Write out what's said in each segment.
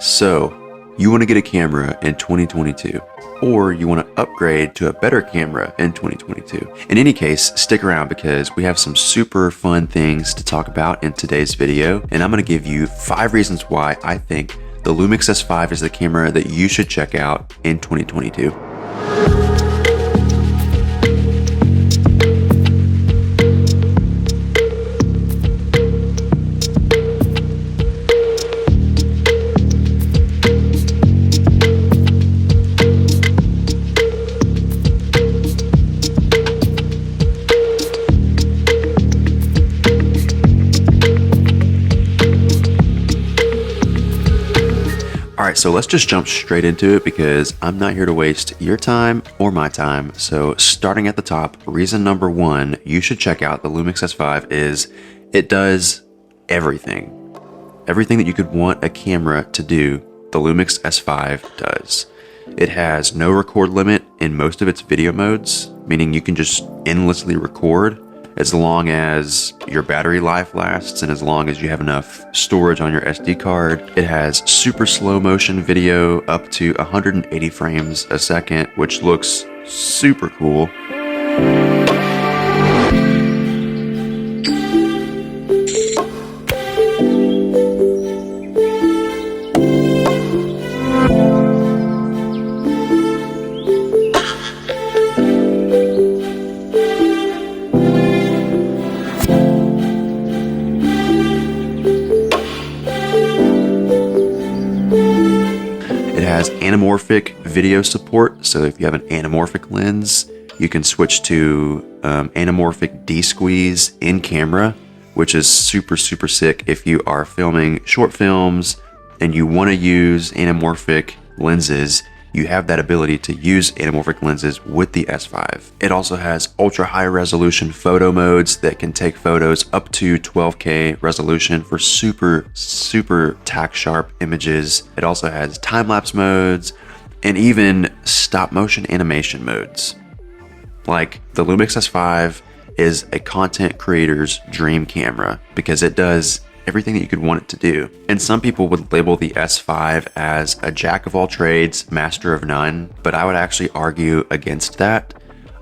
So, you want to get a camera in 2022, or you want to upgrade to a better camera in 2022. In any case, stick around because we have some super fun things to talk about in today's video, and I'm going to give you 5 reasons why I think the LUMIX S5 is the camera that you should check out in 2022. Alright, so let's just jump straight into it because I'm not here to waste your time or my time. So starting at the top, reason number 1 you should check out the LUMIX S5 is it does everything. Everything that you could want a camera to do, the LUMIX S5 does. It has no record limit in most of its video modes, meaning you can just endlessly record as long as your battery life lasts and as long as you have enough storage on your SD card. It has super slow motion video up to 180 frames a second, which looks super cool. It has anamorphic video support, so if you have an anamorphic lens, you can switch to anamorphic D-squeeze in camera, which is super sick if you are filming short films and you want to use anamorphic lenses. You have that ability to use anamorphic lenses with the S5. It also has ultra high resolution photo modes that can take photos up to 12K resolution for super tack sharp images. It also has time-lapse modes and even stop motion animation modes. Like, the LUMIX S5 is a content creator's dream camera because it does everything that you could want it to do. And some people would label the S5 as a jack of all trades, master of none, but I would actually argue against that.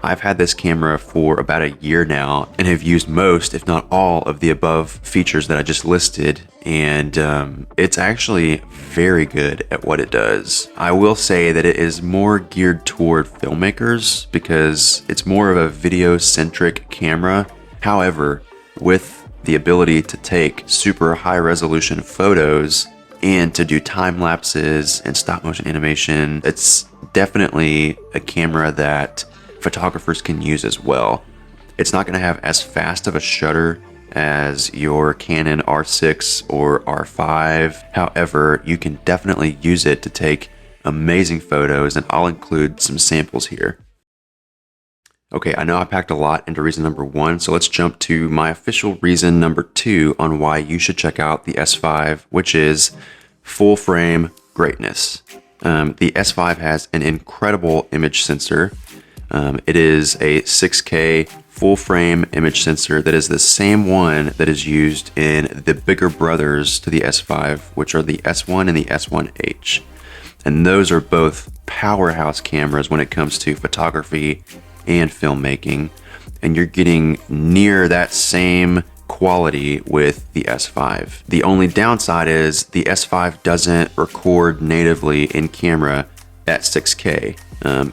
I've had this camera for about a year now and have used most, if not all, of the above features that I just listed, and it's actually very good at what it does. I will say that it is more geared toward filmmakers because it's more of a video-centric camera. However, with the ability to take super high resolution photos and to do time lapses and stop motion animation, it's definitely a camera that photographers can use as well. It's not going to have as fast of a shutter as your Canon R6 or R5. However, you can definitely use it to take amazing photos, and I'll include some samples here. Okay, I know I packed a lot into reason number 1, so let's jump to my official reason number 2 on why you should check out the S5, which is full frame greatness. The S5 has an incredible image sensor. It is a 6K full frame image sensor that is the same one that is used in the bigger brothers to the S5, which are the S1 and the S1H. And those are both powerhouse cameras when it comes to photography and filmmaking, and you're getting near that same quality with the S5. The only downside is the S5 doesn't record natively in camera at 6K.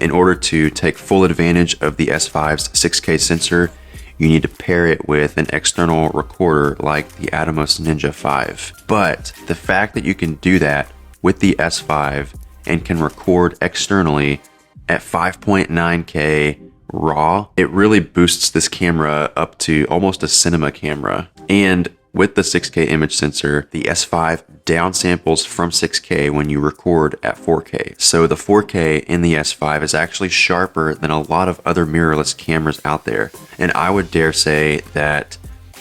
In order to take full advantage of the S5's 6K sensor, you need to pair it with an external recorder like the Atomos Ninja 5. But the fact that you can do that with the S5 and can record externally at 5.9K RAW, it really boosts this camera up to almost a cinema camera. And with the 6K image sensor, the S5 downsamples from 6K when you record at 4K. So the 4K in the S5 is actually sharper than a lot of other mirrorless cameras out there. And I would dare say that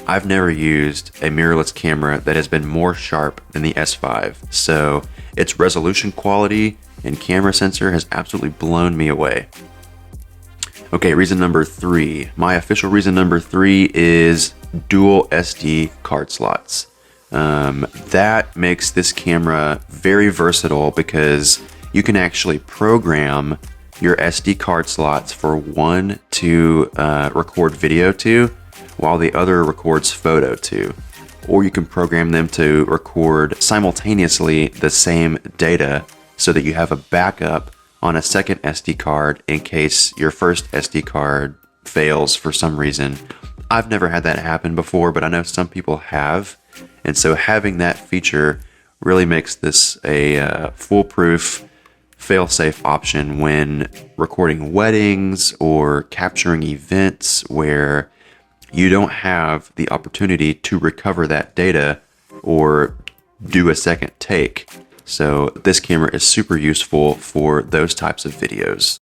I've never used a mirrorless camera that has been more sharp than the S5. So its resolution quality and camera sensor has absolutely blown me away. Okay, reason number 3. My official reason number 3 is dual SD card slots. That makes this camera very versatile because you can actually program your SD card slots for one to record video to, while the other records photo to. Or you can program them to record simultaneously the same data so that you have a backup on a second SD card in case your first SD card fails for some reason. I've never had that happen before, but I know some people have. And so having that feature really makes this a foolproof, fail-safe option when recording weddings or capturing events where you don't have the opportunity to recover that data or do a second take. So this camera is super useful for those types of videos.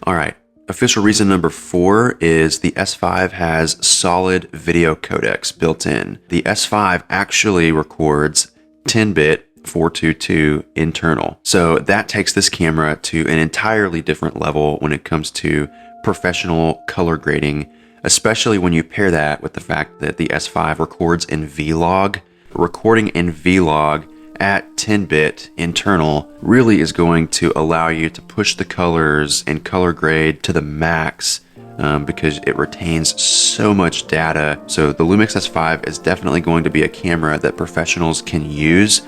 All right, official reason number 4 is the S5 has solid video codecs built in. The S5 actually records 10-bit 422 internal. So that takes this camera to an entirely different level when it comes to professional color grading, especially when you pair that with the fact that the S5 records in Vlog. Recording in Vlog at 10-bit internal really is going to allow you to push the colors and color grade to the max because it retains so much data. So the LUMIX S5 is definitely going to be a camera that professionals can use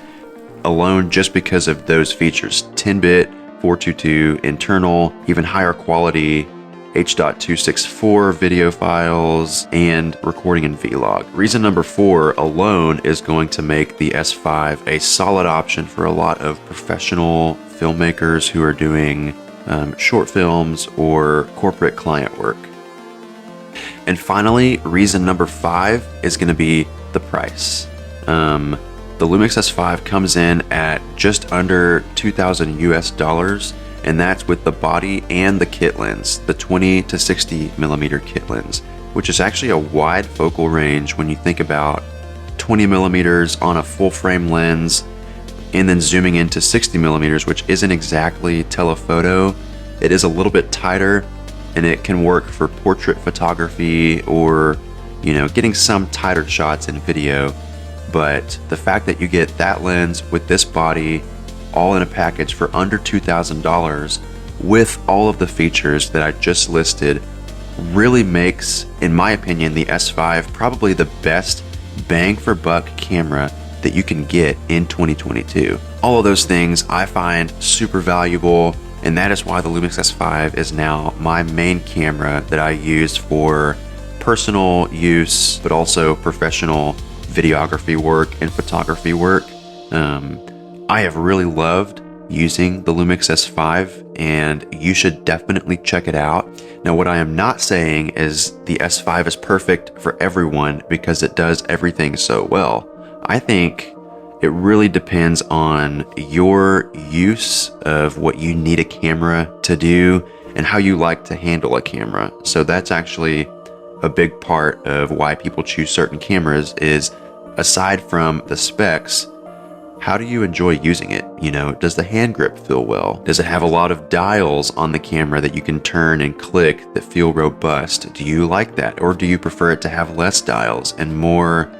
alone just because of those features. 10-bit, 422 internal, even higher quality H.264 video files, and recording in Vlog. Reason number 4 alone is going to make the S5 a solid option for a lot of professional filmmakers who are doing short films or corporate client work. And finally, reason number 5 is going to be the price. The LUMIX S5 comes in at just under $2,000 US, and that's with the body and the kit lens, the 20 to 60 millimeter kit lens, which is actually a wide focal range when you think about 20 millimeters on a full frame lens, and then zooming into 60 millimeters, which isn't exactly telephoto. It is a little bit tighter, and it can work for portrait photography or, getting some tighter shots in video. But the fact that you get that lens with this body all in a package for under $2,000 with all of the features that I just listed really makes, in my opinion, the S5 probably the best bang for buck camera that you can get in 2022. All of those things I find super valuable, and that is why the LUMIX S5 is now my main camera that I use for personal use, but also professional videography work and photography work. I have really loved using the LUMIX S5, and you should definitely check it out. Now, what I am not saying is the S5 is perfect for everyone because it does everything so well. I think it really depends on your use of what you need a camera to do and how you like to handle a camera. So that's actually a big part of why people choose certain cameras is, aside from the specs, how do you enjoy using it? Does the hand grip feel well? Does it have a lot of dials on the camera that you can turn and click that feel robust? Do you like that? Or do you prefer it to have less dials and more,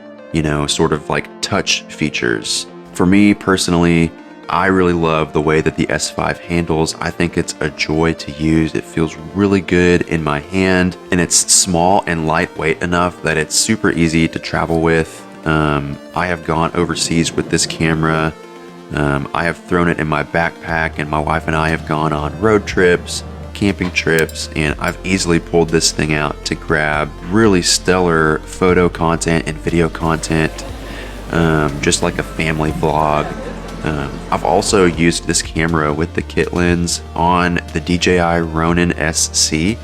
sort of like touch features? For me personally, I really love the way that the S5 handles. I think it's a joy to use. It feels really good in my hand, and it's small and lightweight enough that it's super easy to travel with. I have gone overseas with this camera. I have thrown it in my backpack, and my wife and I have gone on road trips, camping trips, and I've easily pulled this thing out to grab really stellar photo content and video content, just like a family vlog. I've also used this camera with the kit lens on the DJI Ronin SC,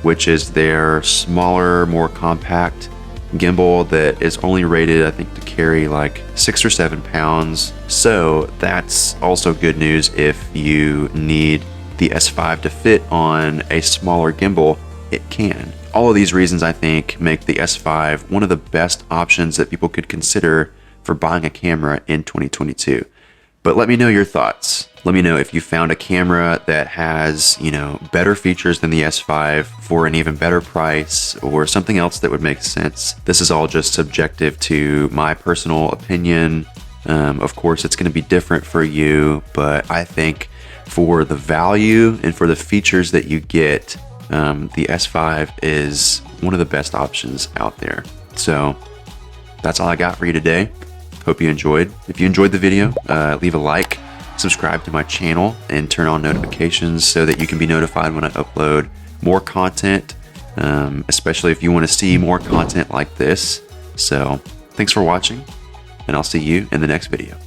which is their smaller, more compact gimbal that is only rated, I think, to carry like 6 or 7 pounds. So that's also good news if you need the S5 to fit on a smaller gimbal. It can. All of these reasons, I think, make the S5 one of the best options that people could consider for buying a camera in 2022. But let me know your thoughts. Let me know if you found a camera that has, you know, better features than the S5 for an even better price, or something else that would make sense. This is all just subjective to my personal opinion. Of course, it's going to be different for you, but I think for the value and for the features that you get, the S5 is one of the best options out there. So that's all I got for you today. Hope you enjoyed. If you enjoyed the video, leave a like, subscribe to my channel, and turn on notifications so that you can be notified when I upload more content, especially if you want to see more content like this. So thanks for watching, and I'll see you in the next video.